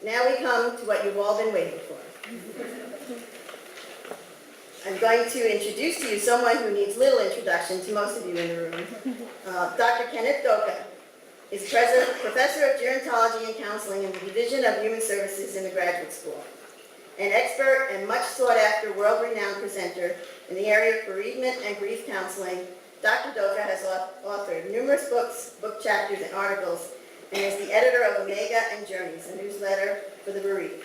Now we come to what you've all been waiting for. I'm going to introduce to you someone who needs little introduction to most of you in the room. Dr. Kenneth Doka is Professor of Gerontology and Counseling in the Division of Human Services in the Graduate School. An expert and much sought-after world-renowned presenter in the area of bereavement and grief counseling, Dr. Doka has authored numerous books, book chapters, and articles, and is the editor of Omega and Journeys, a newsletter for the bereaved.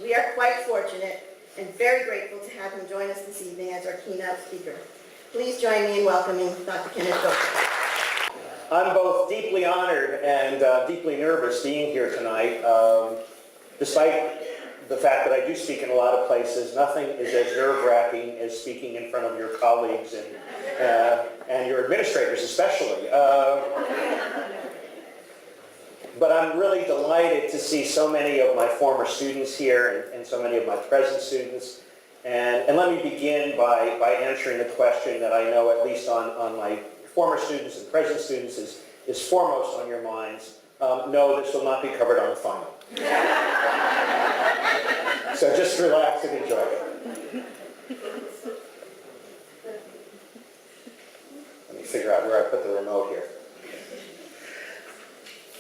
We are quite fortunate and very grateful to have him join us this evening as our keynote speaker. Please join me in welcoming Dr. Kenneth Doka. I'm both deeply honored and deeply nervous being here tonight. Despite the fact that I do speak in a lot of places, nothing is as nerve-wracking as speaking in front of your colleagues and your administrators especially. But I'm really delighted to see so many of my former students here and so many of my present students. And let me begin by answering the question that I know, at least on my former students and present students, is foremost on your minds. No, this will not be covered on the final. So just relax and enjoy it. Let me figure out where I put the remote here.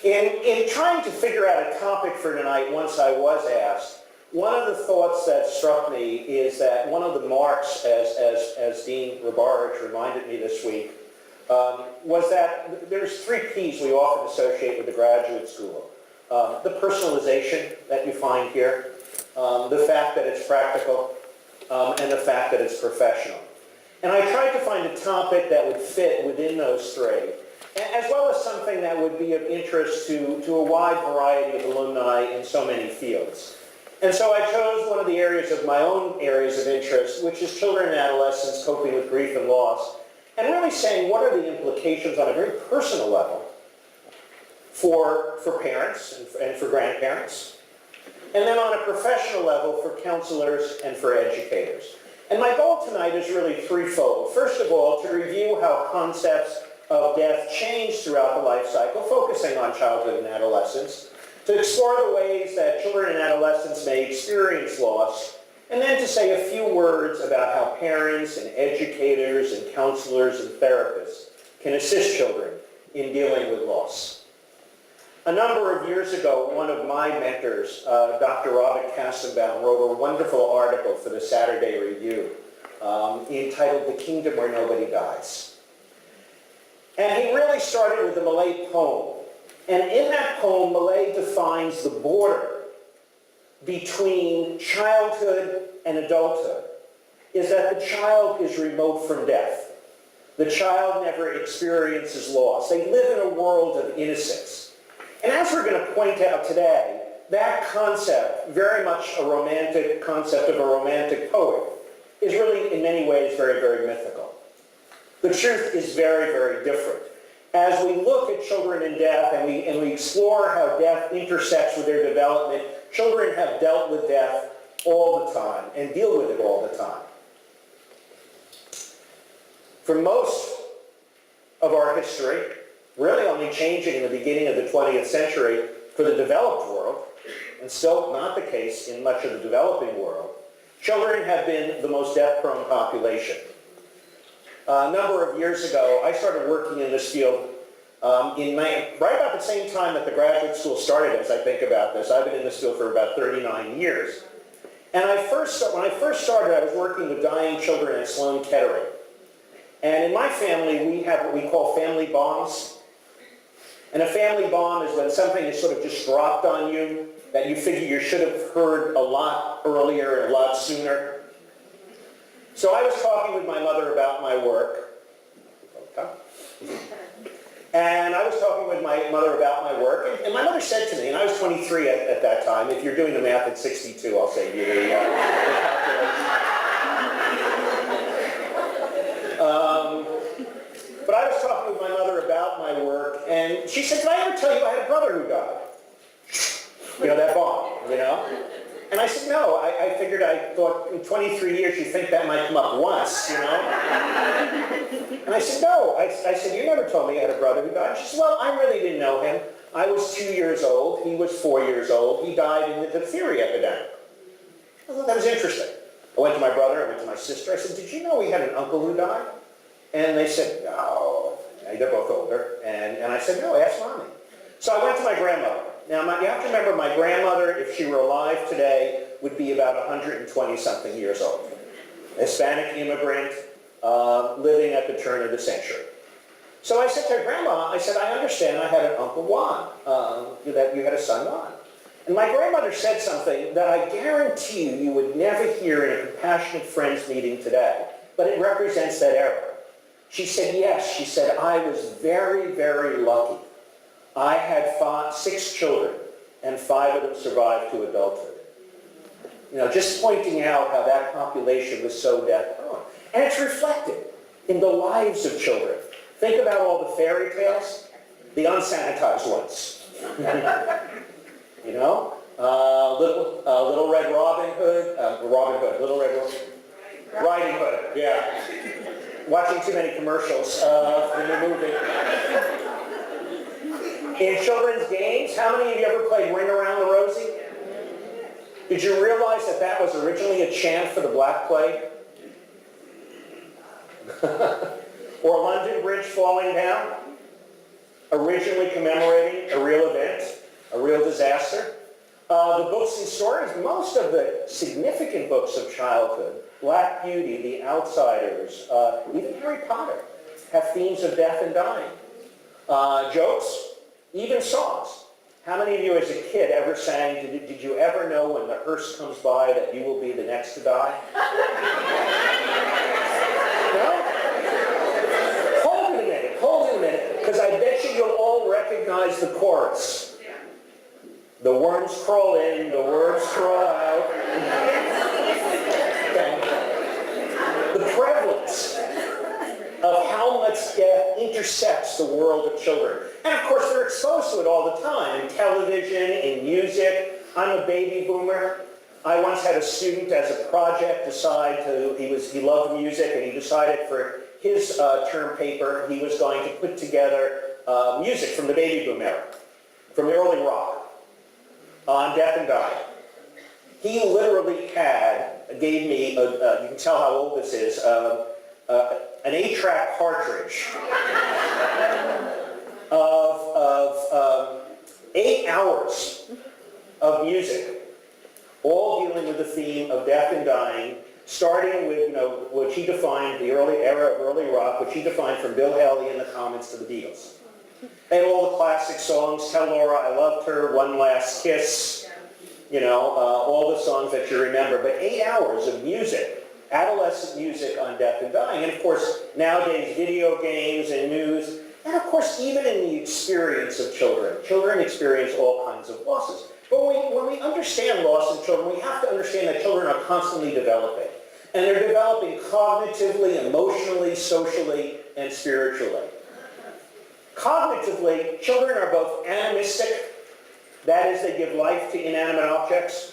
In trying to figure out a topic for tonight, once I was asked, one of the thoughts that struck me is that one of the marks, as Dean Rabarge reminded me this week, was that there's 3 P's we often associate with the graduate school. The personalization that you find here, the fact that it's practical, and the fact that it's professional. And I tried to find a topic that would fit within those 3, as well as something that would be of interest to a wide variety of alumni in so many fields. And so I chose one of the areas of my own areas of interest, which is children and adolescents coping with grief and loss, and really saying what are the implications on a very personal level for parents and for grandparents, and then on a professional level for counselors and for educators. And my goal tonight is really threefold. First of all, to review how concepts of death change throughout the life cycle, focusing on childhood and adolescence, to explore the ways that children and adolescents may experience loss, and then to say a few words about how parents and educators and counselors and therapists can assist children in dealing with loss. A number of years ago, one of my mentors, Dr. Robert Kassenbaum, wrote a wonderful article for the Saturday Review entitled "The Kingdom Where Nobody Dies." And he really started with the Malay poem. And in that poem, Malay defines the border between childhood and adulthood is that the child is remote from death. The child never experiences loss. They live in a world of innocence. And as we're going to point out today, that concept, very much a romantic concept of a romantic poet, is really in many ways very, very mythical. The truth is very, very different. As we look at children and death and we explore how death intersects with their development, children have dealt with death all the time and deal with it all the time. For most of our history, really only changing in the beginning of the 20th century for the developed world, and still not the case in much of the developing world, children have been the most death-prone population. A number of years ago, I started working in this field right about the same time that the graduate school started, as I think about this. I've been in this field for about 39 years. And when I first started, I was working with dying children at Sloan Kettering. And in my family, we have what we call family bombs. And a family bomb is when something is sort of just dropped on you that you figure you should have heard a lot earlier and a lot sooner. So I was talking with my mother about my work. And I was talking with my mother about my work. And my mother said to me, and I was 23 at that time. If you're doing the math at 62, I'll save you the calculation. But I was talking with my mother about my work, and she said, "Did I ever tell you I had a brother who died?" You know, that bomb, you know? And I said, "No." I thought in 23 years you'd think that might come up once, you know? And I said, "No." I said, "You never told me I had a brother who died." She said, "Well, I really didn't know him. I was 2 years old, he was 4 years old, he died in the diphtheria epidemic. I thought that was interesting. I went to my brother, I went to my sister, I said, did you know we had an uncle who died? And they said, no. They're both older. And I said, no, ask Mommy. So I went to my grandmother. Now, you have to remember, my grandmother, if she were alive today, would be about 120-something years old. Hispanic immigrant, living at the turn of the century. So I said to her, Grandma, I said, I understand I had an Uncle Juan, that you had a son Juan. And my grandmother said something that I guarantee you would never hear in a compassionate friends meeting today, but it represents that era. She said, yes, she said, I was very, very lucky. I had 6 children, and 5 of them survived to adulthood. You know, just pointing out how that population was so death-prone. And it's reflected in the lives of children. Think about all the fairy tales, the unsanitized ones. You know, Little Red Riding Hood, yeah. Watching too many commercials in the movie. In children's games, how many of you ever played Ring Around the Rosie? Did you realize that that was originally a chant for the Black Plague? Or London Bridge falling down? Originally commemorating a real event, a real disaster. The books and stories, most of the significant books of childhood, Black Beauty, The Outsiders, even Harry Potter, have themes of death and dying. Jokes, even songs. How many of you as a kid ever sang, did you ever know when the hearse comes by that you will be the next to die? No? Hold it a minute, because I bet you'll all recognize the chorus. The worms crawl in, the worms crawl out. Okay. The prevalence of how much death intersects the world of children. And of course, they're exposed to it all the time, in television, in music. I'm a baby boomer. I once had a student as a project decide he loved music, and he decided for his term paper, he was going to put together music from the baby boom era, from the early rock, on death and dying. He literally gave me, you can tell how old this is, an 8-track cartridge of 8 hours of music, all dealing with the theme of death and dying, starting with, what he defined, the early era of early rock, which he defined from Bill Haley and the Comets to the Beatles. And all the classic songs, Tell Laura I Loved Her, One Last Kiss, all the songs that you remember. But 8 hours of music, adolescent music on death and dying. And of course, nowadays, video games and news. And of course, even in the experience of children. Children experience all kinds of losses. But when we understand loss in children, we have to understand that children are constantly developing. And they're developing cognitively, emotionally, socially, and spiritually. Cognitively, children are both animistic, that is, they give life to inanimate objects.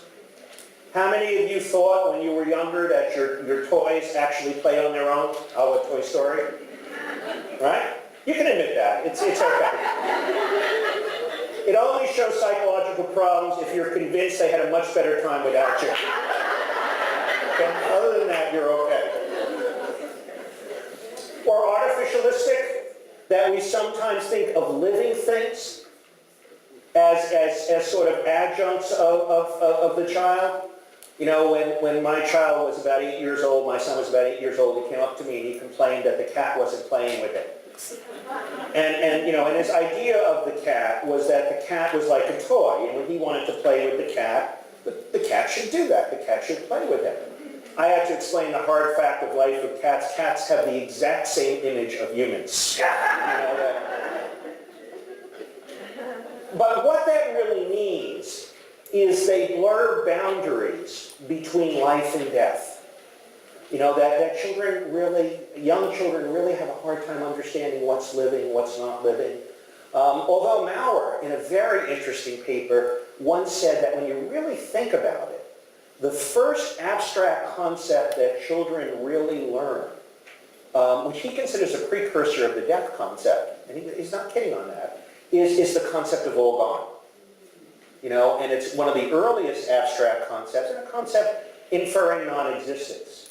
How many of you thought when you were younger that your toys actually play on their own? Oh, a Toy Story? Right? You can admit that. It's okay. It only shows psychological problems if you're convinced they had a much better time without you. Okay? Other than that, you're okay. Or artificialistic, that we sometimes think of living things as sort of adjuncts of the child. When my child was about 8 years old, my son was about 8 years old, he came up to me and he complained that the cat wasn't playing with him. And his idea of the cat was that the cat was like a toy, and when he wanted to play with the cat should do that. The cat should play with him. I had to explain the hard fact of life with cats. Cats have the exact same image of humans. But what that really means is they blur boundaries between life and death. That young children really have a hard time understanding what's living, what's not living. Although Maurer, in a very interesting paper, once said that when you really think about it, the first abstract concept that children really learn, which he considers a precursor of the death concept, and he's not kidding on that, is the concept of all gone. You know, and it's one of the earliest abstract concepts, and a concept inferring non-existence.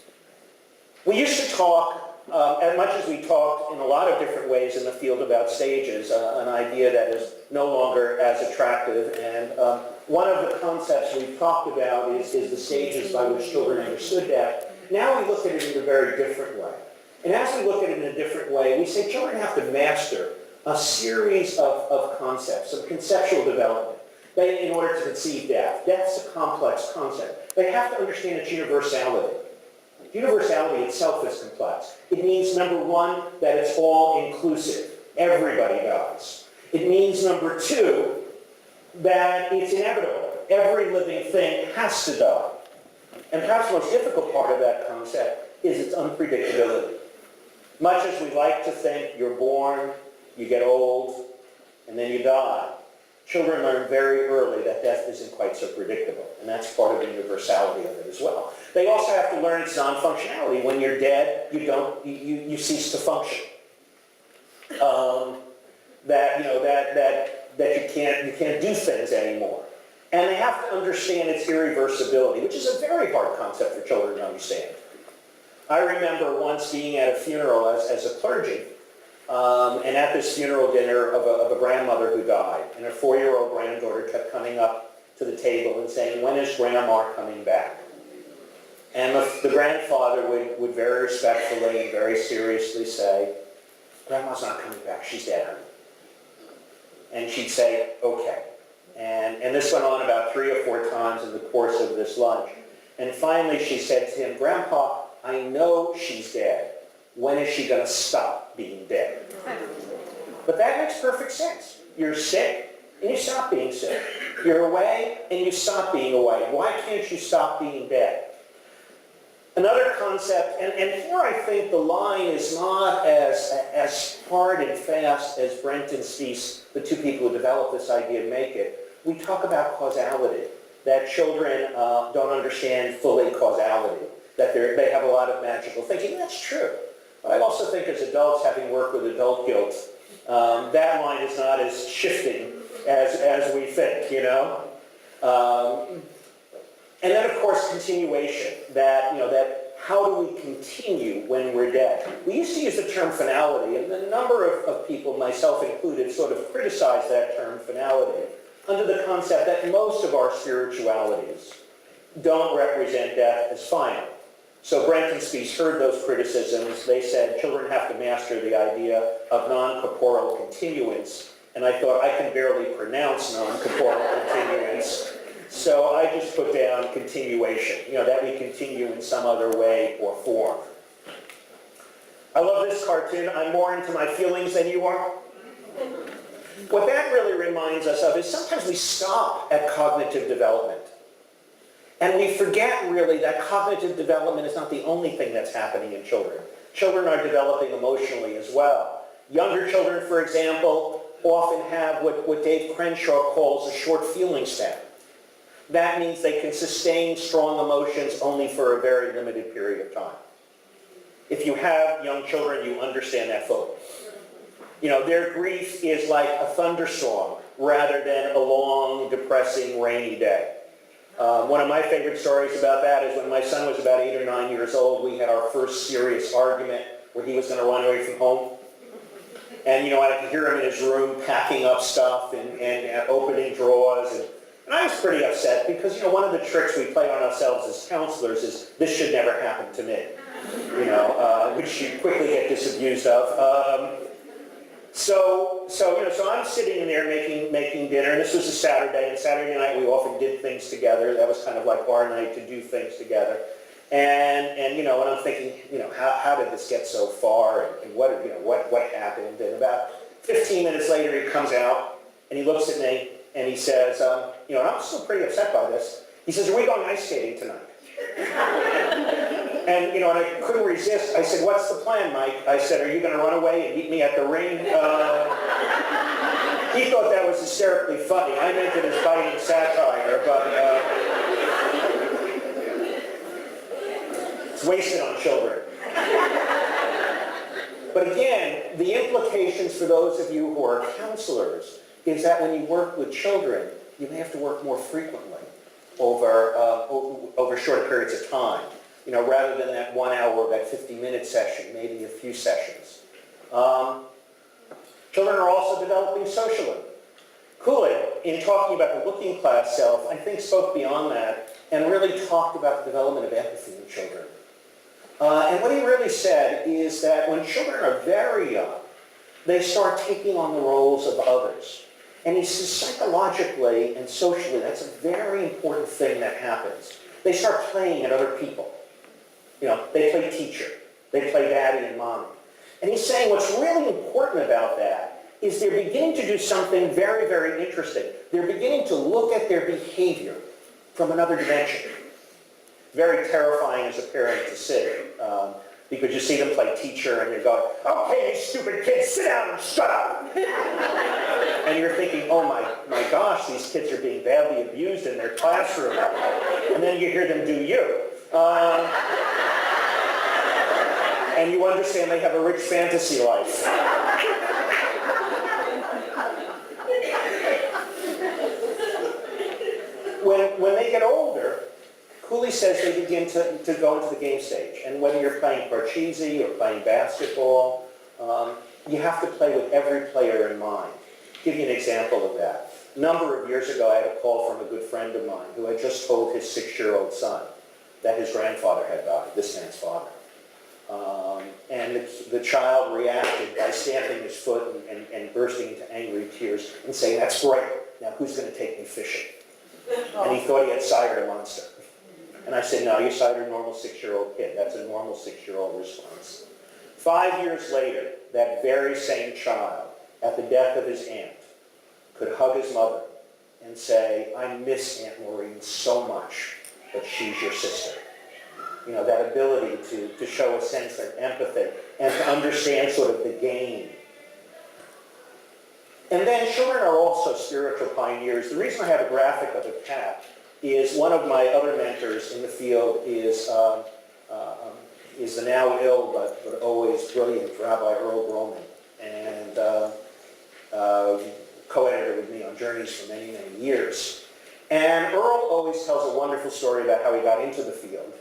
We used to talk, as much as we talked in a lot of different ways in the field about stages, an idea that is no longer as attractive, and one of the concepts we've talked about is the stages by which children understood that. Now we look at it in a very different way. And as we look at it in a different way, we say children have to master a series of concepts, of conceptual development, in order to conceive death. Death's a complex concept. They have to understand its universality. Universality itself is complex. It means, number one, that it's all-inclusive. Everybody dies. It means, number two, that it's inevitable. Every living thing has to die. And perhaps the most difficult part of that concept is its unpredictability. Much as we like to think you're born, you get old, and then you die, children learn very early that death isn't quite so predictable, and that's part of the universality of it as well. They also have to learn its non-functionality. When you're dead, you cease to function. That you can't do things anymore. And they have to understand its irreversibility, which is a very hard concept for children to understand. I remember once being at a funeral as a clergy, and at this funeral dinner of a grandmother who died, and her 4-year-old granddaughter kept coming up to the table and saying, "When is Grandma coming back?" And the grandfather would very respectfully and very seriously say, "Grandma's not coming back, she's dead, honey." And she'd say, "Okay." And this went on about 3 or 4 times in the course of this lunch. And finally she said to him, "Grandpa, I know she's dead. When is she going to stop being dead?" But that makes perfect sense. You're sick, and you stop being sick. You're away, and you stop being away. Why can't you stop being dead? Another concept, and here I think the line is not as hard and fast as Brent and Spies, the two people who developed this idea, make it. We talk about causality, that children don't understand fully causality, that they have a lot of magical thinking. That's true. But I also think as adults, having worked with adult guilt, that line is not as shifting as we think, you know? And then, of course, continuation, that how do we continue when we're dead? We used to use the term finality, and a number of people, myself included, sort of criticized that term finality under the concept that most of our spiritualities don't represent death as final. So Brent and Spies heard those criticisms. They said children have to master the idea of non-corporeal continuance, and I thought I can barely pronounce non-corporeal continuance. So I just put down continuation, that we continue in some other way or form. I love this cartoon. I'm more into my feelings than you are. What that really reminds us of is sometimes we stop at cognitive development. And we forget really that cognitive development is not the only thing that's happening in children. Children are developing emotionally as well. Younger children, for example, often have what Dave Crenshaw calls a short feeling span. That means they can sustain strong emotions only for a very limited period of time. If you have young children, you understand that fully. Their grief is like a thunderstorm rather than a long, depressing, rainy day. One of my favorite stories about that is when my son was about 8 or 9 years old, we had our first serious argument where he was going to run away from home. And, I could hear him in his room packing up stuff and opening drawers. And I was pretty upset because, one of the tricks we play on ourselves as counselors is, this should never happen to me, which you quickly get disabused of. So I'm sitting in there making dinner, and this was a Saturday, and Saturday night we often did things together. That was kind of like our night to do things together. And I'm thinking, how did this get so far, and what happened? And about 15 minutes later he comes out, and he looks at me, and he says, I'm still pretty upset by this. He says, "Are we going ice skating tonight?" And, and I couldn't resist. I said, "What's the plan, Mike?" I said, "Are you going to run away and meet me at the ring?" He thought that was hysterically funny. I meant it as biting satire, but it's wasted on children. But again, the implications for those of you who are counselors is that when you work with children, you may have to work more frequently over shorter periods of time. You know, rather than that 1 hour or that 50-minute session, maybe a few sessions. Children are also developing socially. Cooley, in talking about the looking class self, I think spoke beyond that and really talked about the development of empathy in children. And what he really said is that when children are very young, they start taking on the roles of others. And he says psychologically and socially, that's a very important thing that happens. They start playing at other people. You know, they play teacher. They play daddy and mommy. And he's saying what's really important about that is they're beginning to do something very, very interesting. They're beginning to look at their behavior from another dimension. Very terrifying as a parent to see, because you see them play teacher and you're going, okay, you stupid kids, sit down and shut up. And you're thinking, oh my gosh, these kids are being badly abused in their classroom. And then you hear them do you. And you understand they have a rich fantasy life. When they get older, Cooley says they begin to go into the game stage. And whether you're playing parcheesi or playing basketball, you have to play with every player in mind. I'll give you an example of that. A number of years ago, I had a call from a good friend of mine who had just told his 6-year-old son that his grandfather had died, this man's father. And the child reacted by stamping his foot and bursting into angry tears and saying, that's great, now who's going to take me fishing? And he thought he had sired a monster. And I said, no, you sired a normal 6-year-old kid. That's a normal 6-year-old response. 5 years later, that very same child, at the death of his aunt, could hug his mother and say, I miss Aunt Maureen so much, but she's your sister. You know, that ability to show a sense of empathy and to understand sort of the game. And then children are also spiritual pioneers. The reason I have a graphic of a cat is one of my other mentors in the field is the now ill but always brilliant Rabbi Earl Broman, and co-editor with me on Journeys for many, many years. And Earl always tells a wonderful story about how he got into the field.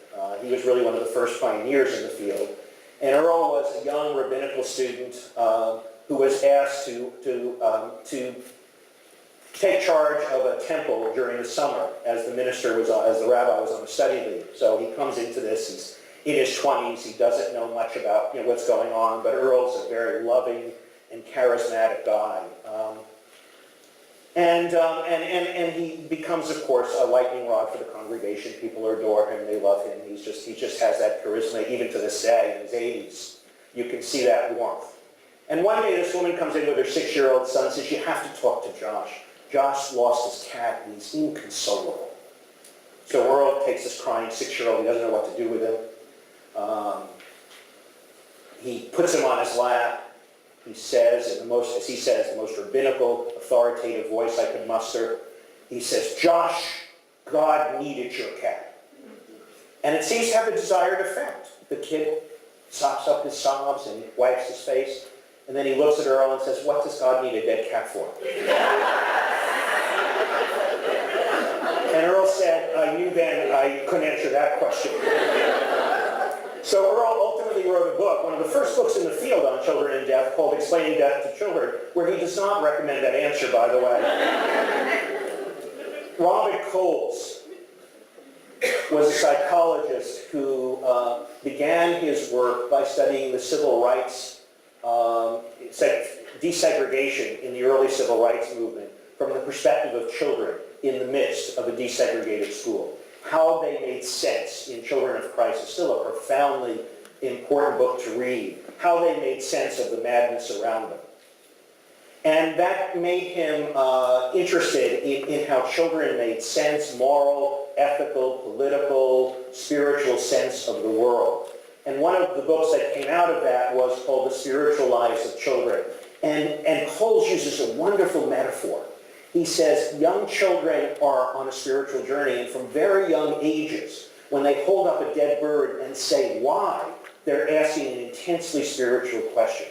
He was really one of the first pioneers in the field. And Earl was a young rabbinical student who was asked to take charge of a temple during the summer as the rabbi was on a study leave. So he comes into this, he's in his 20s, he doesn't know much about what's going on, but Earl's a very loving and charismatic guy. And he becomes, of course, a lightning rod for the congregation. People adore him, they love him. He just has that charisma, even to this day, in his 80s. You can see that warmth. And one day this woman comes in with her 6-year-old son and says, you have to talk to Josh. Josh lost his cat and he's inconsolable. So Earl takes this crying 6-year-old, he doesn't know what to do with him. He puts him on his lap. He says, the most rabbinical, authoritative voice I could muster, he says, Josh, God needed your cat. And it seems to have the desired effect. The kid sops up his sobs and wipes his face, and then he looks at Earl and says, what does God need a dead cat for? And Earl said, I knew then I couldn't answer that question. So Earl ultimately wrote a book, one of the first books in the field on children and death, called Explaining Death to Children, where he does not recommend that answer, by the way. Robert Coles was a psychologist who began his work by studying the civil rights, desegregation in the early civil rights movement from the perspective of children in the midst of a desegregated school. How they made sense in Children of Christ is still a profoundly important book to read. How they made sense of the madness around them. And that made him interested in how children made sense, moral, ethical, political, spiritual sense of the world. And one of the books that came out of that was called The Spiritual Lives of Children. And Coles uses a wonderful metaphor. He says young children are on a spiritual journey, and from very young ages, when they hold up a dead bird and say why, they're asking an intensely spiritual question.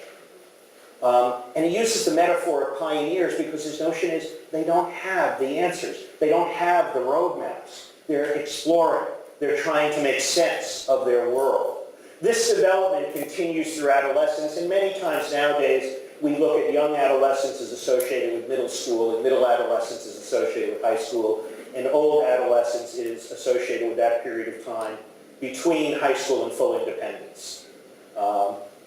And he uses the metaphor of pioneers because his notion is they don't have the answers. They don't have the roadmaps. They're exploring. They're trying to make sense of their world. This development continues through adolescence, and many times nowadays we look at young adolescence as associated with middle school, and middle adolescence is associated with high school, and old adolescence is associated with that period of time between high school and full independence.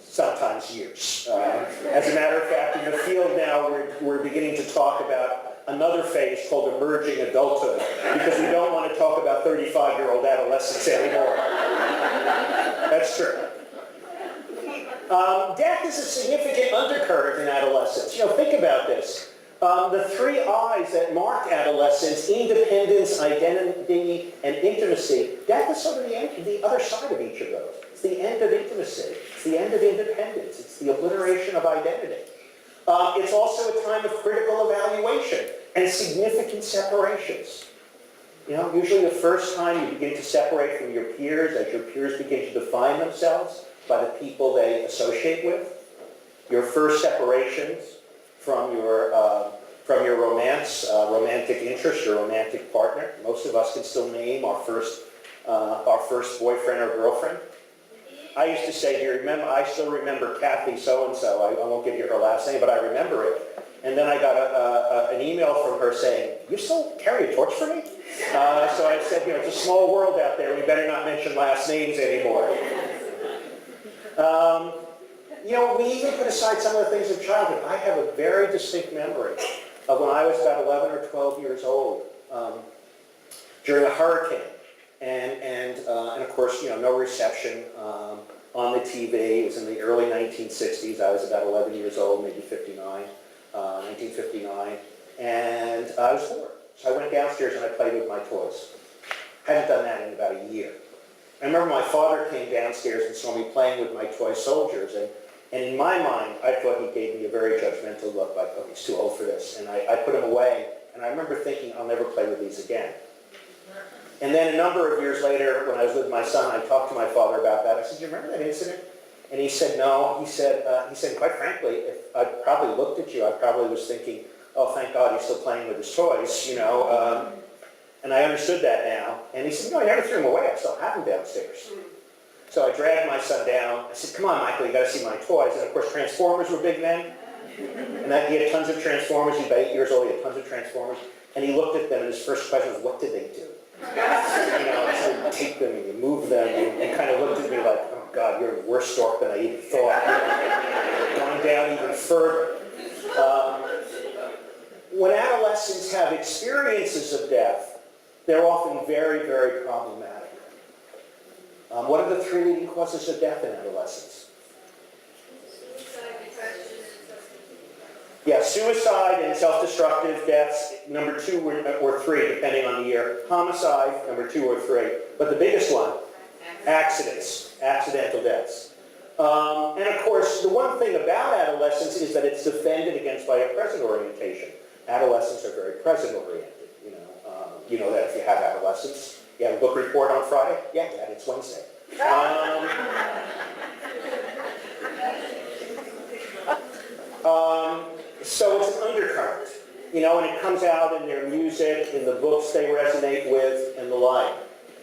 Sometimes years. As a matter of fact, in the field now, we're beginning to talk about another phase called emerging adulthood, because we don't want to talk about 35-year-old adolescents anymore. That's true. Death is a significant undercurrent in adolescence. Think about this. The three I's that mark adolescence, independence, identity, and intimacy, death is sort of the other side of each of those. It's the end of intimacy. It's the end of independence. It's the obliteration of identity. It's also a time of critical evaluation and significant separations. Usually the first time you begin to separate from your peers, as your peers begin to define themselves by the people they associate with. Your first separations from your romance, romantic interest, your romantic partner. Most of us can still name our first boyfriend or girlfriend. I used to say, I still remember Kathy so-and-so. I won't give you her last name, but I remember it. And then I got an email from her saying, you still carry a torch for me? So I said, it's a small world out there. We better not mention last names anymore. We even put aside some of the things of childhood. I have a very distinct memory of when I was about 11 or 12 years old during a hurricane. And of course, no reception on the TV. It was in the early 1960s. I was about 11 years old, maybe 1959. And I was bored. So I went downstairs and I played with my toys. I hadn't done that in about a year. I remember my father came downstairs and saw me playing with my toy soldiers. And in my mind, I thought he gave me a very judgmental look, like, oh, he's too old for this. And I put him away. And I remember thinking, I'll never play with these again. And then a number of years later, when I was with my son, I talked to my father about that. I said, do you remember that incident? And he said, no. He said, quite frankly, if I probably looked at you, I probably was thinking, oh, thank God he's still playing with his toys, and I understood that now. And he said, no, I never threw him away. I still have him downstairs. So I dragged my son down. I said, come on, Michael, you got to see my toys. And of course, Transformers were big then. And he had tons of Transformers. He's about 8 years old. He had tons of Transformers. And he looked at them, and his first question was, what did they do? So you take them and you move them, and kind of looked at me like, oh God, you're a worse stork than I even thought. Going down even further. When adolescents have experiences of death, they're often very, very problematic. What are the three leading causes of death in adolescence? Yeah, suicide and self-destructive deaths, number 2 or 3, depending on the year. Homicide, number 2 or 3. But the biggest one, accidents, accidental deaths. And of course, the one thing about adolescence is that it's defended against by a present orientation. Adolescents are very present oriented. You know that if you have adolescents. You have a book report on Friday? Yeah, it's Wednesday. So it's an undercurrent, and it comes out in their music, in the books they resonate with, and the like.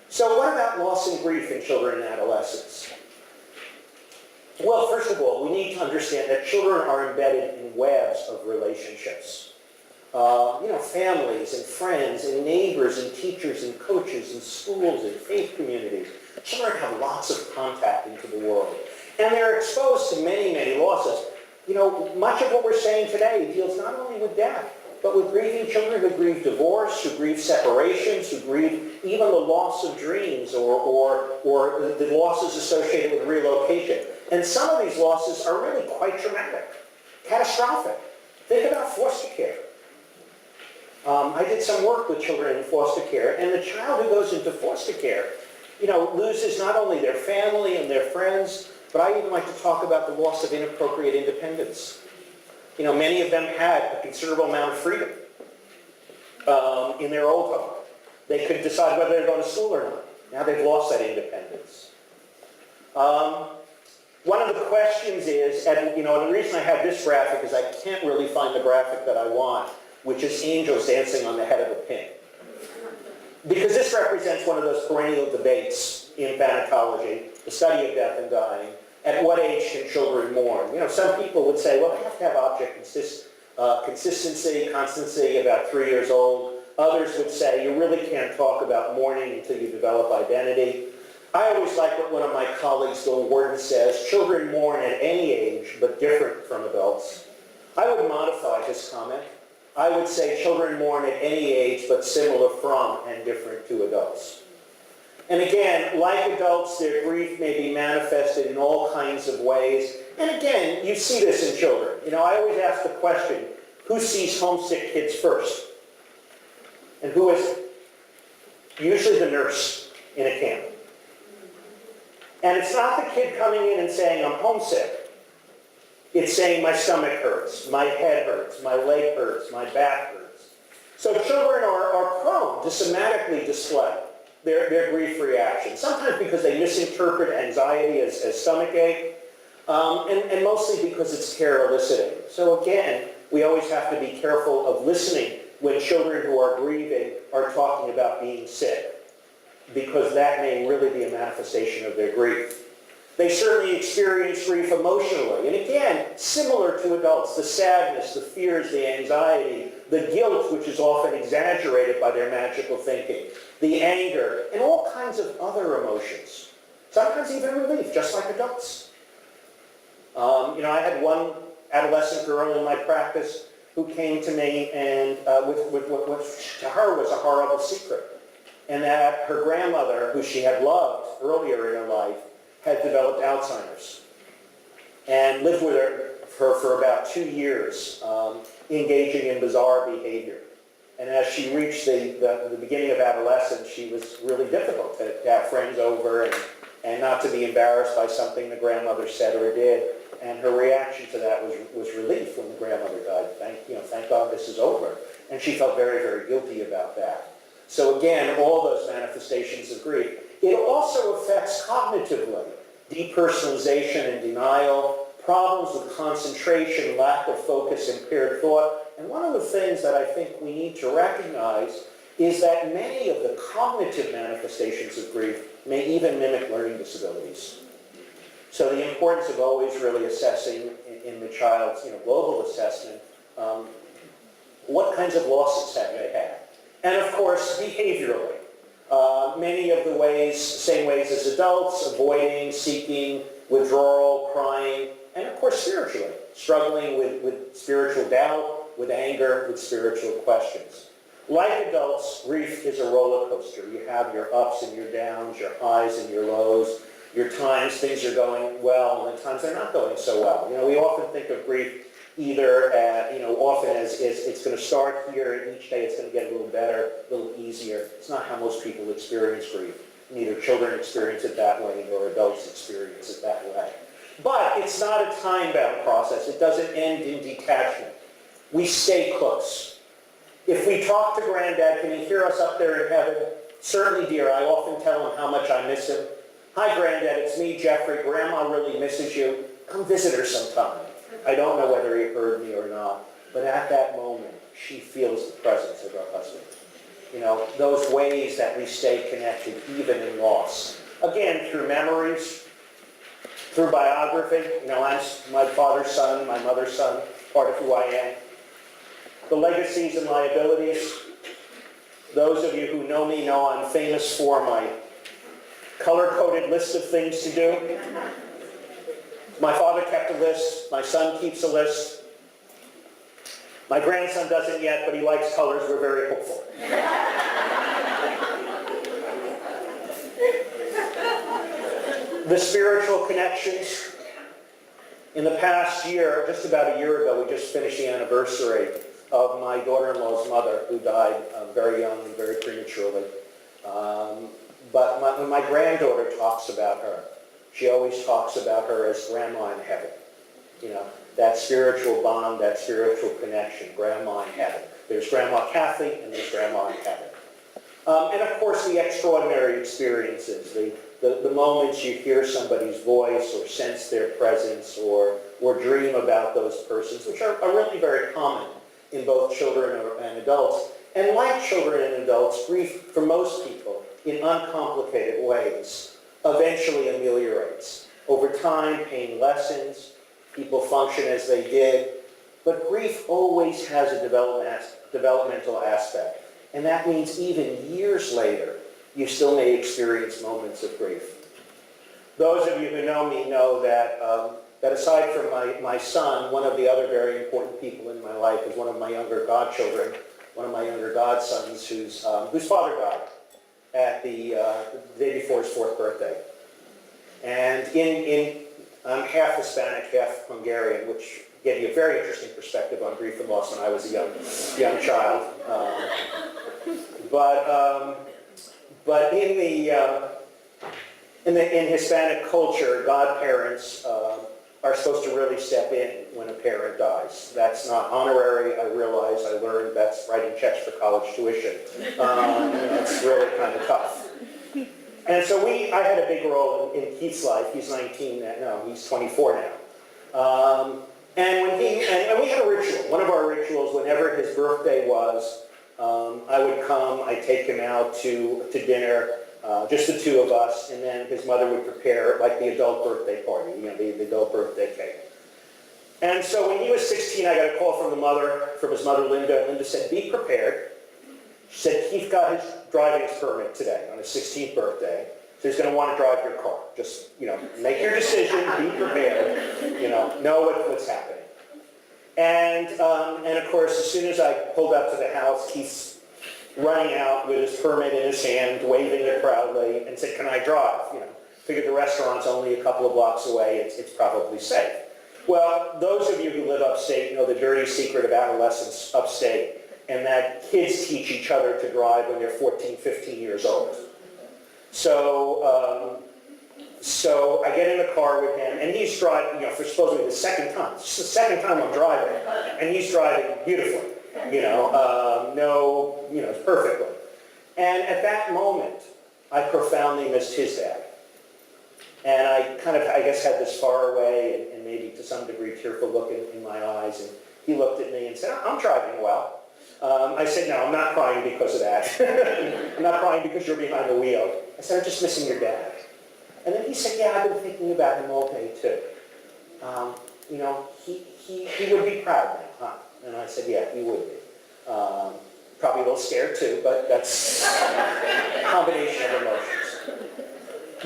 So what about loss and grief in children and adolescents? Well, first of all, we need to understand that children are embedded in webs of relationships. Families and friends and neighbors and teachers and coaches and schools and faith communities. Children have lots of contact into the world. And they're exposed to many, many losses. Much of what we're saying today deals not only with death, but with grieving children who grieve divorce, who grieve separations, who grieve even the loss of dreams or the losses associated with relocation. And some of these losses are really quite traumatic, catastrophic. Think about foster care. I did some work with children in foster care, and the child who goes into foster care, loses not only their family and their friends, but I even like to talk about the loss of inappropriate independence. Many of them had a considerable amount of freedom in their old home. They could decide whether they're going to school or not. Now they've lost that independence. One of the questions is, and the reason I have this graphic is I can't really find the graphic that I want, which is angels dancing on the head of a pin. Because this represents one of those perennial debates in thanatology, the study of death and dying. At what age can children mourn? Some people would say, well, they have to have object consistency, constancy, about 3 years old. Others would say, you really can't talk about mourning until you develop identity. I always like what one of my colleagues, Bill Warden, says, children mourn at any age, but different from adults. I would modify his comment. I would say children mourn at any age, but similar from and different to adults. And again, like adults, their grief may be manifested in all kinds of ways. And again, you see this in children. I always ask the question, who sees homesick kids first? And who is it? Usually the nurse in a camp. And it's not the kid coming in and saying, I'm homesick. It's saying, my stomach hurts, my head hurts, my leg hurts, my back hurts. So children are prone to somatically display their grief reaction, sometimes because they misinterpret anxiety as stomach ache, and mostly because it's care eliciting. So again, we always have to be careful of listening when children who are grieving are talking about being sick, because that may really be a manifestation of their grief. They certainly experience grief emotionally. And again, similar to adults, the sadness, the fears, the anxiety, the guilt, which is often exaggerated by their magical thinking, the anger, and all kinds of other emotions. Sometimes even relief, just like adults. I had one adolescent girl in my practice who came to me and with what to her was a horrible secret. And that her grandmother, who she had loved earlier in her life, had developed Alzheimer's and lived with her for about 2 years, engaging in bizarre behavior. And as she reached the beginning of adolescence, she was really difficult to have friends over and not to be embarrassed by something the grandmother said or did. And her reaction to that was relief when the grandmother died. Thank God this is over. And she felt very, very guilty about that. So again, all those manifestations of grief. It also affects cognitively, depersonalization and denial, problems with concentration, lack of focus, impaired thought. And one of the things that I think we need to recognize is that many of the cognitive manifestations of grief may even mimic learning disabilities. So the importance of always really assessing in the child's global assessment, what kinds of losses have they had? And of course, behaviorally. Many of the same ways as adults, avoiding, seeking, withdrawal, crying, and of course spiritually, struggling with spiritual doubt, with anger, with spiritual questions. Like adults, grief is a roller coaster. You have your ups and your downs, your highs and your lows, your times things are going well, and the times they're not going so well. We often think of grief either often as it's going to start here, and each day it's going to get a little better, a little easier. It's not how most people experience grief. Neither children experience it that way, nor adults experience it that way. But it's not a time-bound process. It doesn't end in detachment. We stay close. If we talk to Granddad, can he hear us up there in heaven? Certainly, dear. I often tell him how much I miss him. Hi, Granddad. It's me, Jeffrey. Grandma really misses you. Come visit her sometime. I don't know whether he heard me or not, but at that moment, she feels the presence of her husband. Those ways that we stay connected, even in loss. Again, through memories, through biography. I'm my father's son, my mother's son, part of who I am. The legacies and liabilities. Those of you who know me know I'm famous for my color-coded list of things to do. My father kept a list. My son keeps a list. My grandson doesn't yet, but he likes colors. We're very hopeful. The spiritual connections. In the past year, just about a year ago, we just finished the anniversary of my daughter-in-law's mother, who died very young and very prematurely. But when my granddaughter talks about her, she always talks about her as Grandma in heaven. That spiritual bond, that spiritual connection, Grandma in heaven. There's Grandma Kathy and there's Grandma in heaven. And of course, the extraordinary experiences, the moments you hear somebody's voice or sense their presence or dream about those persons, which are really very common in both children and adults. And like children and adults, grief for most people in uncomplicated ways eventually ameliorates. Over time, pain lessens, people function as they did, but grief always has a developmental aspect. And that means even years later, you still may experience moments of grief. Those of you who know me know that, that aside from my son, one of the other very important people in my life is one of my younger godchildren, one of my younger godsons whose father died at the day before his 4th birthday. And I'm half Hispanic, half Hungarian, which gave you a very interesting perspective on grief and loss when I was a young child. But in Hispanic culture, godparents are supposed to really step in when a parent dies. That's not honorary. I realize, I learned that's writing checks for college tuition. It's really kind of tough. And so I had a big role in Keith's life. He's 19 now. No, he's 24 now. And we had a ritual. One of our rituals, whenever his birthday was, I would come, I'd take him out to dinner, just the two of us, and then his mother would prepare like the adult birthday party, the adult birthday cake. And so when he was 16, I got a call from his mother, Linda. Linda said, "Be prepared." She said, "Keith got his driving permit today on his 16th birthday, so he's going to want to drive your car. Just, make your decision, be prepared, know what's happening." And of course, as soon as I pulled up to the house, Keith's running out with his permit in his hand, waving it proudly, and said, "Can I drive?" Figured the restaurant's only a couple of blocks away, it's probably safe. Well, those of you who live upstate know the dirty secret of adolescence upstate, and that kids teach each other to drive when they're 14, 15 years old. So I get in the car with him, and he's driving, for supposedly the second time. It's the second time I'm driving, and he's driving beautifully, perfectly. And at that moment, I profoundly missed his dad. And I guess, had this far away and maybe to some degree tearful look in my eyes, and he looked at me and said, "I'm driving well." I said, "No, I'm not crying because of that. I'm not crying because you're behind the wheel." I said, "I'm just missing your dad." And then he said, "Yeah, I've been thinking about him all day too. He would be proud now, huh?" And I said, "Yeah, he would be. Probably a little scared too, but that's a combination of emotions."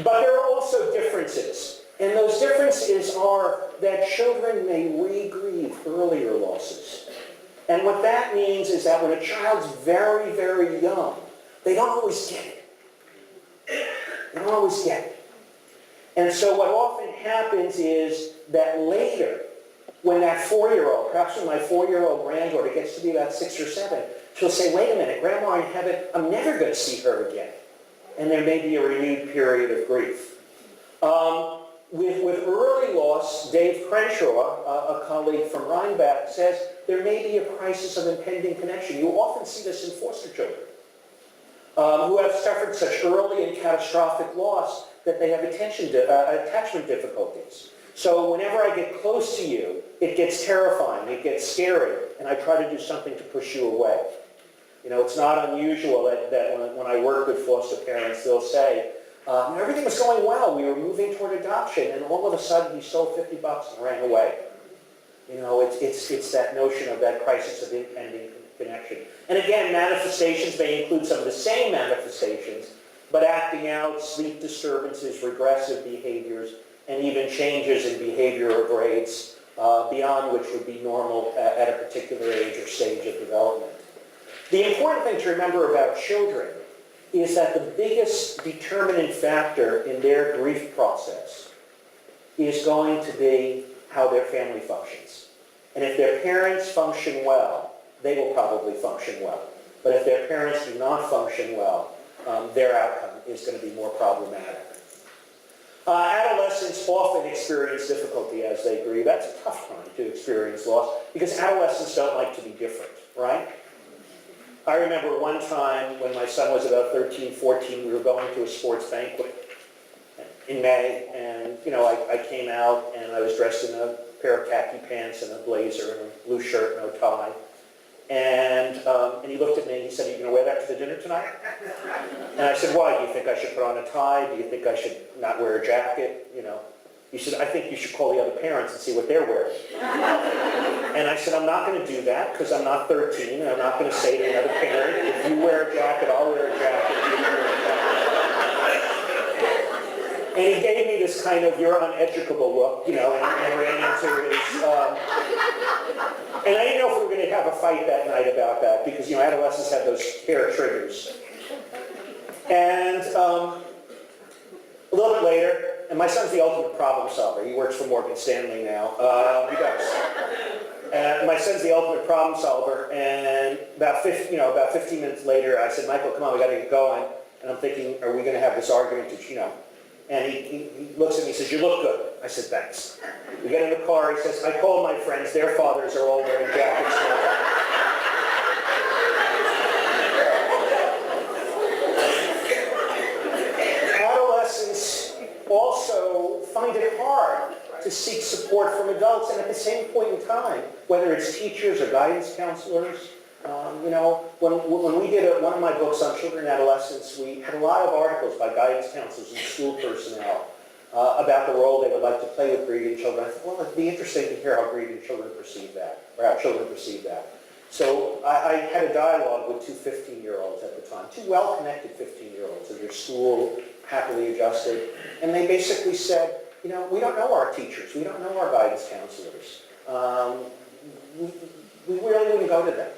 But there are also differences. And those differences are that children may re-grieve earlier losses. And what that means is that when a child's very, very young, they don't always get it. They don't always get it. And so what often happens is that later, when that 4-year-old, perhaps when my 4-year-old granddaughter gets to be about 6 or 7, she'll say, "Wait a minute, Grandma in heaven, I'm never going to see her again." And there may be a renewed period of grief. With early loss, Dave Crenshaw, a colleague from Rhinebeck, says there may be a crisis of impending connection. You often see this in foster children who have suffered such early and catastrophic loss that they have attachment difficulties. So whenever I get close to you, it gets terrifying, it gets scary, and I try to do something to push you away. It's not unusual that when I work with foster parents, they'll say, "Everything was going well, we were moving toward adoption, and all of a sudden he stole $50 and ran away." It's that notion of that crisis of impending connection. And again, manifestations may include some of the same manifestations, but acting out, sleep disturbances, regressive behaviors, and even changes in behavior or grades beyond which would be normal at a particular age or stage of development. The important thing to remember about children is that the biggest determinant factor in their grief process is going to be how their family functions. And if their parents function well, they will probably function well. But if their parents do not function well, their outcome is going to be more problematic. Adolescents often experience difficulty as they grieve. That's a tough time to experience loss because adolescents don't like to be different, right? I remember one time when my son was about 13, 14, we were going to a sports banquet in May, and I came out and I was dressed in a pair of khaki pants and a blazer and a blue shirt, no tie. And he looked at me and he said, "Are you going to wear that to the dinner tonight?" And I said, "Why? Do you think I should put on a tie? Do you think I should not wear a jacket?" He said, "I think you should call the other parents and see what they're wearing." And I said, "I'm not going to do that because I'm not 13, and I'm not going to say to another parent, if you wear a jacket, I'll wear a jacket. If you wear a jacket." And he gave me this kind of, "you're uneducable" look, and ran into his... And I didn't know if we were going to have a fight that night about that because, adolescents have those hair triggers. And a little bit later, and my son's the ultimate problem solver. He works for Morgan Stanley now. He does. And my son's the ultimate problem solver. And about 15 minutes later, I said, "Michael, come on, we got to get going." And I'm thinking, are we going to have this argument? And he looks at me and says, "You look good." I said, "Thanks." We get in the car. He says, "I called my friends. Their fathers are all wearing jackets now." Adolescents also find it hard to seek support from adults, and at the same point in time, whether it's teachers or guidance counselors, when we did one of my books on children and adolescents, we had a lot of articles by guidance counselors and school personnel about the role they would like to play with grieving children. I thought, well, it'd be interesting to hear how grieving children perceive that, or how children perceive that. So I had a dialogue with two 15-year-olds at the time, two well-connected 15-year-olds in their school, happily adjusted, and they basically said, we don't know our teachers, we don't know our guidance counselors. We really wouldn't go to them.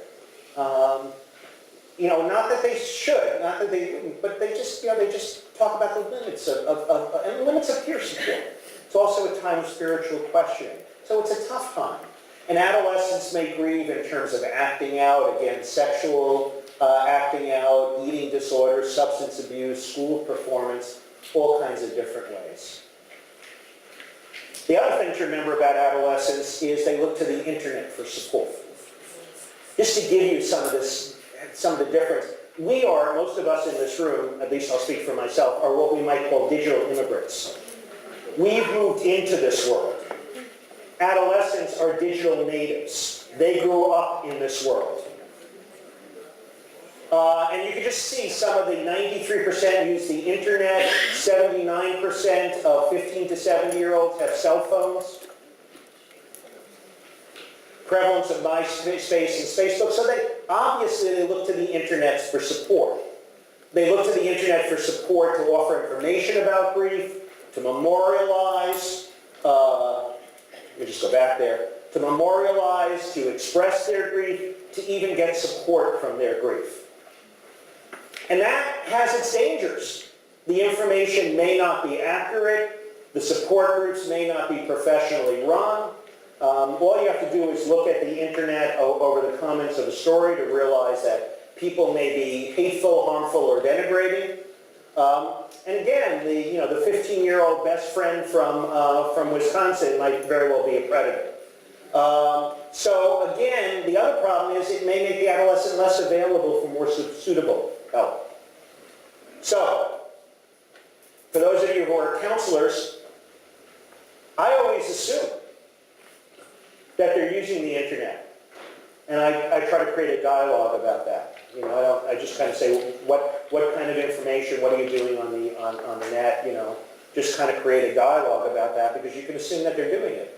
Not that they should, not that they wouldn't, but they just talk about the limits and limits of peer support. It's also a time of spiritual questioning. So it's a tough time. And adolescents may grieve in terms of acting out, again, sexual acting out, eating disorders, substance abuse, school performance, all kinds of different ways. The other thing to remember about adolescents is they look to the internet for support. Just to give you some of the difference, most of us in this room, at least I'll speak for myself, are what we might call digital immigrants. We've moved into this world. Adolescents are digital natives. They grew up in this world. And you can just see some of the 93% use the internet, 79% of 15 to 70-year-olds have cell phones. Prevalence of MySpace and Facebook. So they look to the internet for support. They look to the internet for support to offer information about grief, to memorialize, let me just go back there, to memorialize, to express their grief, to even get support from their grief. And that has its dangers. The information may not be accurate. The support groups may not be professionally run. All you have to do is look at the internet over the comments of a story to realize that people may be hateful, harmful, or denigrating. And again, the 15-year-old best friend from Wisconsin might very well be a predator. So again, the other problem is it may make the adolescent less available for more suitable help. So, for those of you who are counselors, I always assume that they're using the internet. And I try to create a dialogue about that. I just kind of say, what kind of information, what are you doing on the net, just kind of create a dialogue about that because you can assume that they're doing it.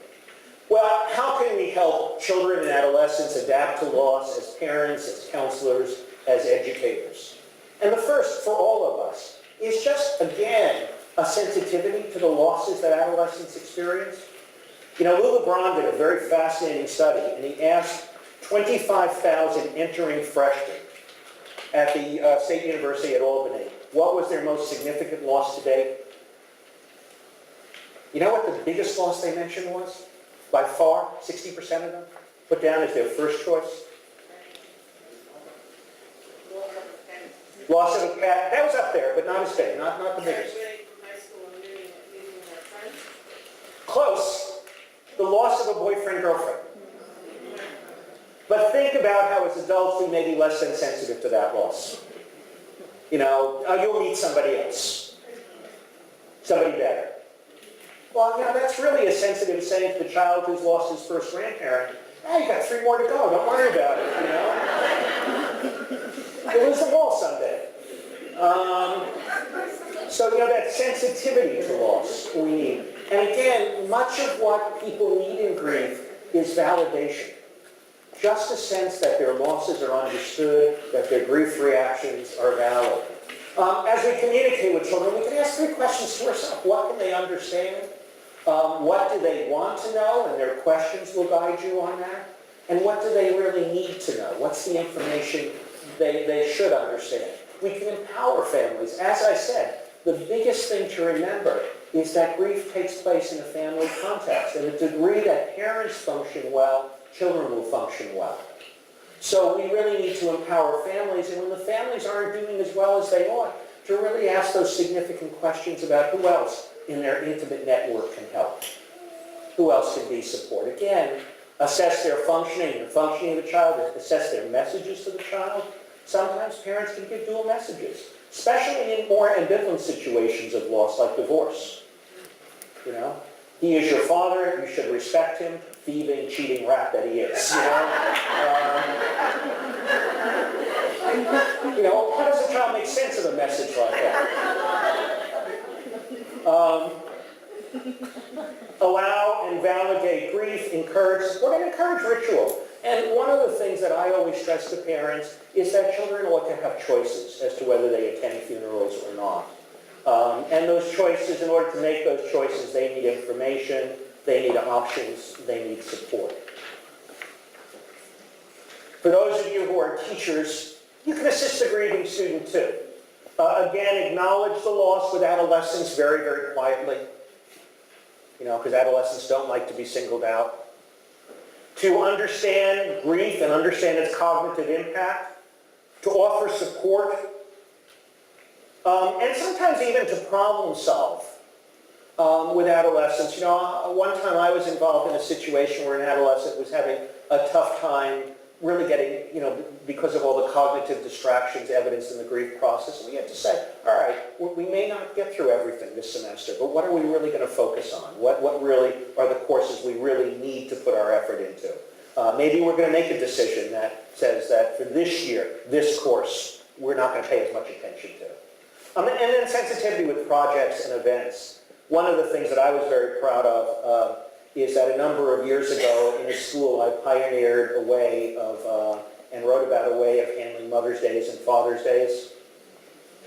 Well, how can we help children and adolescents adapt to loss as parents, as counselors, as educators? And the first for all of us is just, again, a sensitivity to the losses that adolescents experience. Lou LeBron did a very fascinating study, and he asked 25,000 entering freshmen at the State University at Albany, what was their most significant loss to date? You know what the biggest loss they mentioned was? By far, 60% of them put down as their first choice. Loss of a pet, that was up there, but not as big, not the biggest. Close. The loss of a boyfriend, girlfriend. But think about how as adults we may be less than sensitive to that loss. You know, you'll meet somebody else, somebody better. Well, you know, that's really as sensitive as saying to the child who's lost his first grandparent, hey, you got 3 more to go, don't worry about it, you know? You'll lose them all someday. So, you know, that sensitivity to loss we need. And again, much of what people need in grief is validation. Just a sense that their losses are understood, that their grief reactions are valid. As we communicate with children, we can ask 3 questions to ourselves. What can they understand? What do they want to know? And their questions will guide you on that. And what do they really need to know? What's the information they should understand? We can empower families. As I said, the biggest thing to remember is that grief takes place in a family context. And the degree that parents function well, children will function well. So we really need to empower families, and when the families aren't doing as well as they ought, to really ask those significant questions about who else in their intimate network can help. Who else can be support? Again, assess their functioning, the functioning of the child, assess their messages to the child. Sometimes parents can give dual messages, especially in more ambivalent situations of loss like divorce. You know, he is your father, you should respect him, thieving, cheating rat that he is. You know, how does a child make sense of a message like that? Allow and validate grief, encourage, we're going to encourage ritual. And one of the things that I always stress to parents is that children ought to have choices as to whether they attend funerals or not. And those choices, in order to make those choices, they need information, they need options, they need support. For those of you who are teachers, you can assist the grieving student too. Again, acknowledge the loss with adolescents very, very quietly. You know, because adolescents don't like to be singled out. To understand grief and understand its cognitive impact. To offer support. And sometimes even to problem solve with adolescents. You know, one time I was involved in a situation where an adolescent was having a tough time really getting, you know, because of all the cognitive distractions evidenced in the grief process. And we had to say, all right, we may not get through everything this semester, but what are we really going to focus on? What really are the courses we really need to put our effort into? Maybe we're going to make a decision that says that for this year, this course, we're not going to pay as much attention to. And then sensitivity with projects and events. One of the things that I was very proud of is that a number of years ago in a school I pioneered a way of, and wrote about a way of handling Mother's Days and Father's Days.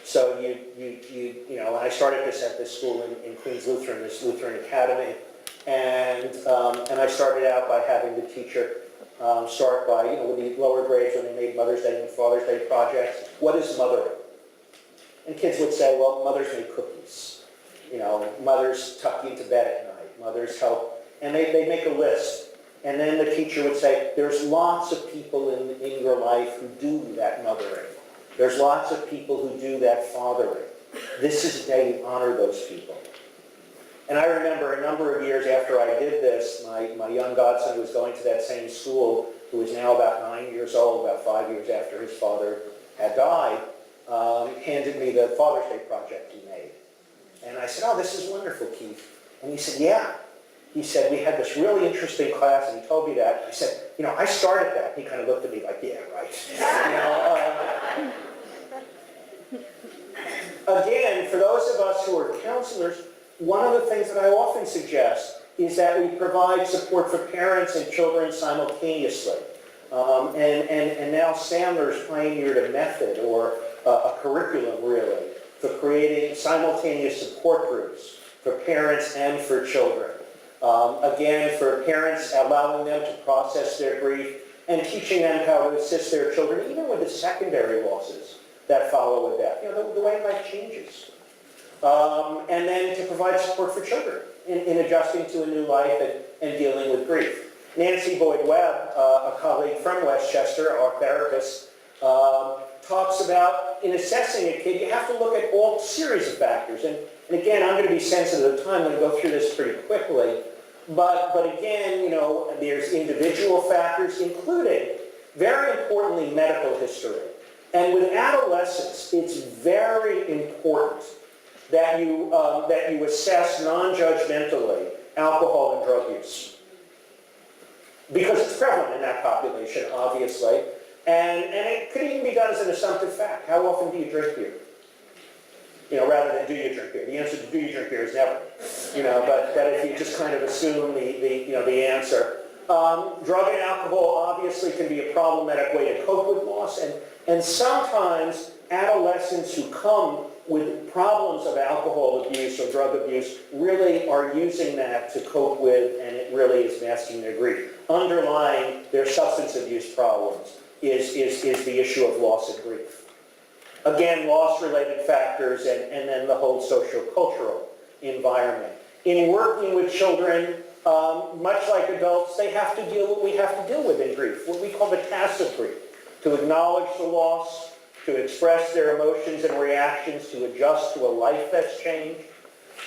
So you know, I started this at this school in Queens Lutheran, this Lutheran Academy, and I started out by having the teacher start by, you know, with the lower grades when they made Mother's Day and Father's Day projects. What is mothering? And kids would say, well, mothers make cookies. You know, mothers tuck you into bed at night. Mothers help. And they'd make a list. And then the teacher would say, there's lots of people in your life who do that mothering. There's lots of people who do that fathering. This is the day you honor those people. And I remember a number of years after I did this, my young godson who was going to that same school, who is now about 9 years old, about 5 years after his father had died, handed me the Father's Day project he made. And I said, oh, this is wonderful, Keith. And he said, yeah. He said, we had this really interesting class, and he told me that. I said, you know, I started that. He kind of looked at me like, yeah, right. You know, again, for those of us who are counselors, one of the things that I often suggest is that we provide support for parents and children simultaneously. And now Sandler's pioneered a method, or a curriculum, really, for creating simultaneous support groups for parents and for children. Again, for parents, allowing them to process their grief and teaching them how to assist their children, even with the secondary losses that follow a death. You know, the way life changes. And then to provide support for children in adjusting to a new life and dealing with grief. Nancy Boyd-Webb, a colleague from Westchester, our therapist, talks about in assessing a kid, you have to look at all series of factors. And again, I'm going to be sensitive to time. I'm going to go through this pretty quickly. But again, you know, there's individual factors, including Very importantly, medical history. And with adolescents, it's very important that you assess non-judgmentally alcohol and drug use. Because it's prevalent in that population, obviously. And it could even be done as an assumptive fact. How often do you drink beer? Rather than do you drink beer. The answer to do you drink beer is never. But if you just kind of assume the answer. Drug and alcohol obviously can be a problematic way to cope with loss. And sometimes adolescents who come with problems of alcohol abuse or drug abuse really are using that to cope with, and it really is masking their grief. Underlying their substance abuse problems is the issue of loss and grief. Again, loss-related factors and then the whole social-cultural environment. In working with children, much like adults, they have to deal with what we have to deal with in grief, what we call the tacit grief, to acknowledge the loss, to express their emotions and reactions, to adjust to a life that's changed,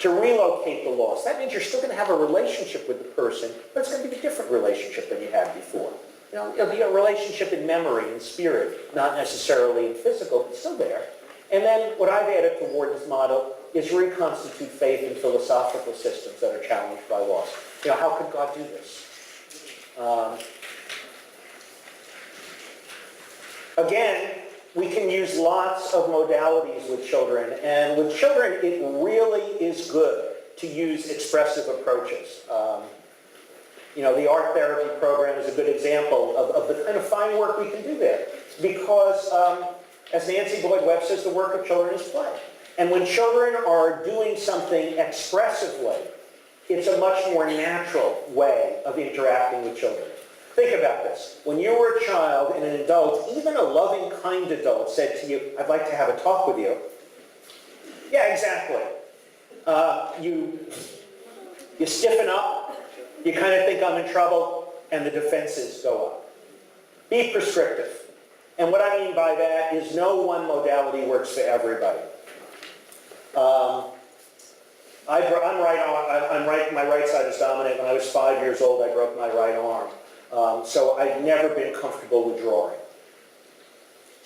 to relocate the loss. That means you're still going to have a relationship with the person, but it's going to be a different relationship than you had before. It'll be a relationship in memory and spirit, not necessarily in physical, but still there. And then what I've added toward this model is reconstitute faith in philosophical systems that are challenged by loss. How could God do this? Again, we can use lots of modalities with children, and with children it really is good to use expressive approaches. The art therapy program is a good example of the kind of fine work we can do there, because as Nancy Boyd Webb says, the work of children is play. And when children are doing something expressively, it's a much more natural way of interacting with children. Think about this. When you were a child and an adult, even a loving, kind adult said to you, "I'd like to have a talk with you." Yeah, exactly. You stiffen up, you kind of think I'm in trouble, and the defenses go up. Be prescriptive. And what I mean by that is no one modality works for everybody. My right side is dominant. When I was 5 years old, I broke my right arm. So I've never been comfortable with drawing.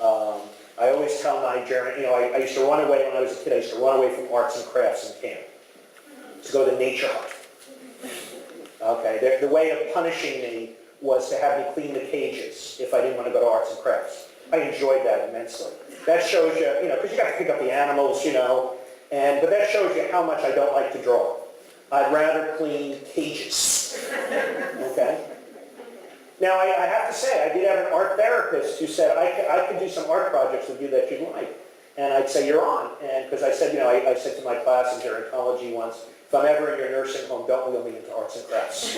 I always tell my German, I used to run away when I was a kid. I used to run away from arts and crafts in camp to go to nature hut. Okay, the way of punishing me was to have me clean the cages if I didn't want to go to arts and crafts. I enjoyed that immensely. That shows you, because you got to pick up the animals, but that shows you how much I don't like to draw. I'd rather clean cages. Okay? Now, I have to say, I did have an art therapist who said, I could do some art projects with you that you'd like. And I'd say, you're on. And because I said, I said to my class in gerontology once, if I'm ever in your nursing home, don't wheel me into arts and crafts.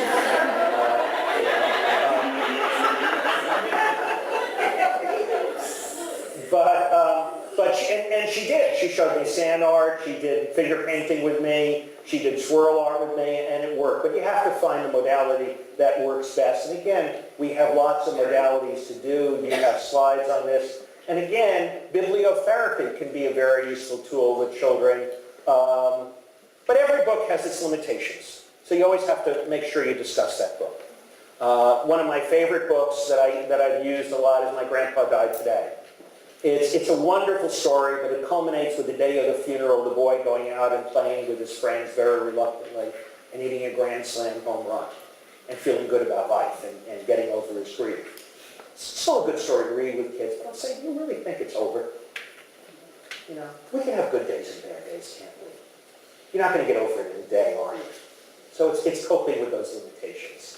And she did. She showed me sand art. She did figure painting with me. She did swirl art with me, and it worked. But you have to find the modality that works best. And again, we have lots of modalities to do. You have slides on this. And again, bibliotherapy can be a very useful tool with children. But every book has its limitations. So you always have to make sure you discuss that book. One of my favorite books that I've used a lot is My Grandpa Died Today. It's a wonderful story, but it culminates with the day of the funeral, the boy going out and playing with his friends very reluctantly and hitting a grand slam home run and feeling good about life and getting over his grief. It's still a good story to read with kids, but I'll say, you really think it's over? We can have good days and bad days, can't we? You're not going to get over it in a day, are you? So it's coping with those limitations.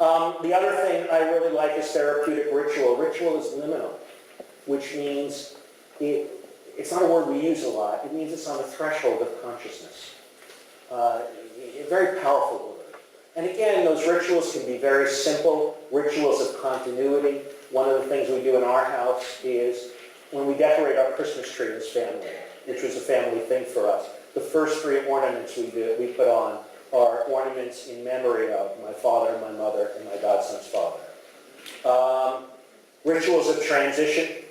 The other thing I really like is therapeutic ritual. Ritual is liminal, which means it's not a word we use a lot. It means it's on the threshold of consciousness. A very powerful word. And again, those rituals can be very simple, rituals of continuity. One of the things we do in our house is when we decorate our Christmas tree as family, which was a family thing for us, the first 3 ornaments we put on are ornaments in memory of my father, my mother, and my godson's father. Rituals of transition.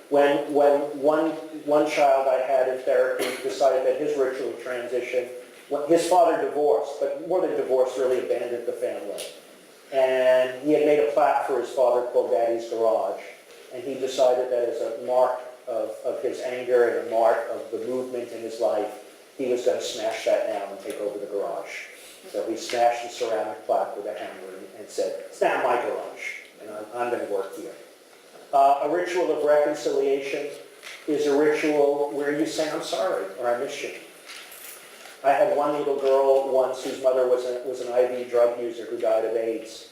When one child I had in therapy decided that his ritual of transition, his father divorced, but more than divorced, really abandoned the family. And he had made a plaque for his father called Daddy's Garage. And he decided that as a mark of his anger and a mark of the movement in his life, he was going to smash that down and take over the garage. So he smashed the ceramic plaque with a hammer and said, "It's now my garage, and I'm going to work here." A ritual of reconciliation is a ritual where you say, "I'm sorry," or "I miss you." I had one little girl once whose mother was an IV drug user who died of AIDS.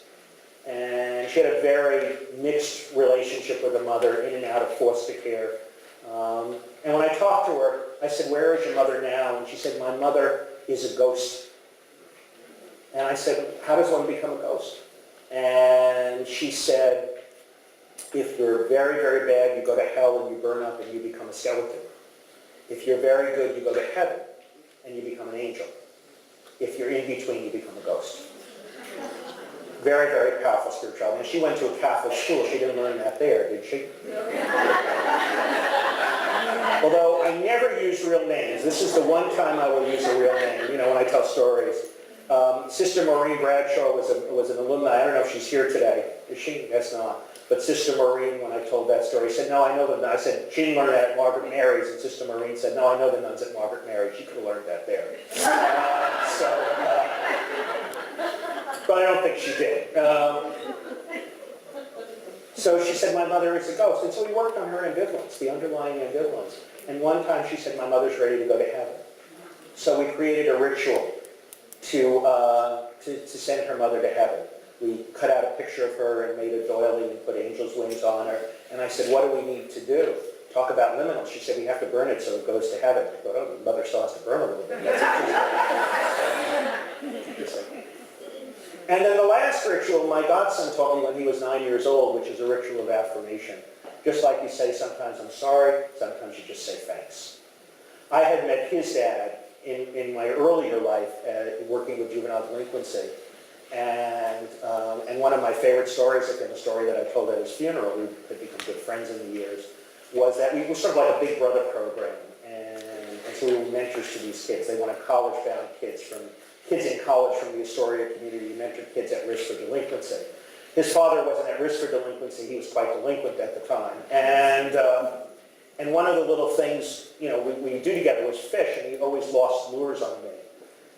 And she had a very mixed relationship with the mother, in and out of foster care. And when I talked to her, I said, "Where is your mother now?" And she said, "My mother is a ghost." And I said, "How does one become a ghost?" And she said, "If you're very, very bad, you go to hell and you burn up and you become a skeleton. If you're very good, you go to heaven and you become an angel. If you're in between, you become a ghost." Very, very powerful spirituality. And she went to a Catholic school. She didn't learn that there, did she? Although I never use real names. This is the one time I will use a real name, when I tell stories. Sister Maureen Bradshaw was an alumni. I don't know if she's here today. Is she? Yes, not. But Sister Maureen, when I told that story, said, "No, I know them." I said, "She didn't learn that at Margaret Mary's." And Sister Maureen said, "No, I know the nuns at Margaret Mary. She could have learned that there." But I don't think she did. So she said, "My mother is a ghost." And so we worked on her ambivalence, the underlying ambivalence. And one time she said, "My mother's ready to go to heaven." So we created a ritual to send her mother to heaven. We cut out a picture of her and made a doily and put angel's wings on her. And I said, "What do we need to do?" Talk about liminal. She said, "We have to burn it so it goes to heaven." I thought, "Oh, the mother still has to burn a little bit." That's interesting. And then the last ritual my godson taught me when he was 9 years old, which is a ritual of affirmation. Just like you say sometimes "I'm sorry," sometimes you just say "thanks." I had met his dad in my earlier life working with juvenile delinquency. And one of my favorite stories, again, a story that I told at his funeral, we had become good friends in the years, was that we were sort of like a Big Brother program. And so we were mentors to these kids. They wanted college-bound kids in college from the Astoria community, mentored kids at risk for delinquency. His father wasn't at risk for delinquency. He was quite delinquent at the time. And one of the little things, we do together was fish, and he always lost lures on me.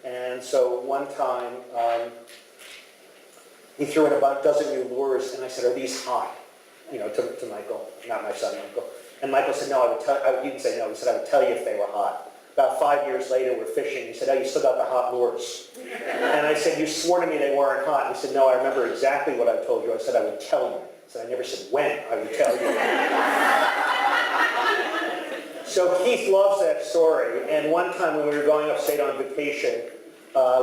And so one time, he threw in a dozen new lures, and I said, "Are these hot?" To Michael, not my son, Michael. And Michael said, "No, he didn't say no. He said, I would tell you if they were hot." About 5 years later, we're fishing. He said, "Oh, you still got the hot lures." And I said, "You swore to me they weren't hot." And he said, "No, I remember exactly what I told you. I said I would tell you." I said, "I never said when I would tell you." So Keith loves that story. And one time when we were going upstate on vacation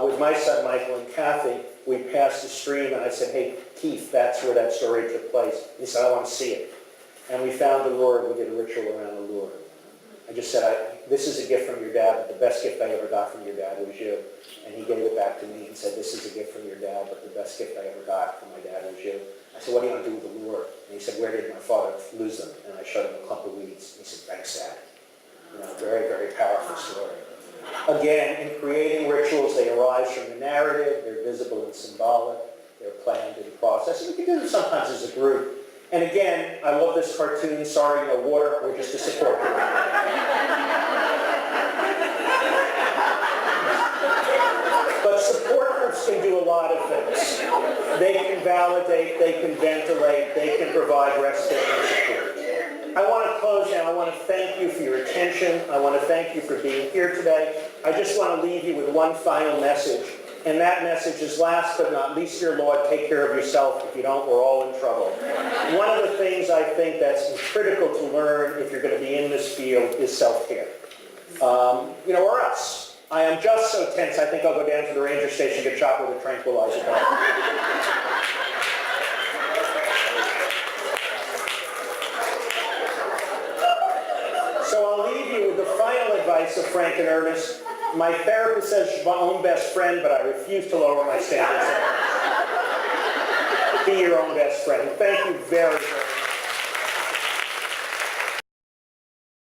with my son Michael and Kathy, we passed a stream, and I said, "Hey, Keith, that's where that story took place." And he said, "I want to see it." And we found the lure, and we did a ritual around the lure. I just said, "This is a gift from your dad, but the best gift I ever got from your dad was you." And he gave it back to me and said, "This is a gift from your dad, but the best gift I ever got from my dad was you." I said, "What do you want to do with the lure?" And he said, "Where did my father lose them?" And I showed him a clump of weeds. And he said, "Thanks, Dad." Very, very powerful story. Again, in creating rituals, they arise from the narrative, they're visible and symbolic, they're planned and processed. And we can do them sometimes as a group. And again, I love this cartoon, sorry, no water, we're just a support group. But support groups can do a lot of things. They can validate, they can ventilate, they can provide respite and support. I want to close now. I want to thank you for your attention. I want to thank you for being here today. I just want to leave you with one final message. And that message is, last but not least, dear Lord, take care of yourself. If you don't, we're all in trouble. One of the things I think that's critical to learn if you're going to be in this field is self-care. Or else. I am just so tense, I think I'll go down to the ranger station and get shot with a tranquilizer gun. So I'll leave you with the final advice of Frank and Ernest. My therapist says she's my own best friend, but I refuse to lower my standards. Be your own best friend. Thank you very, very much.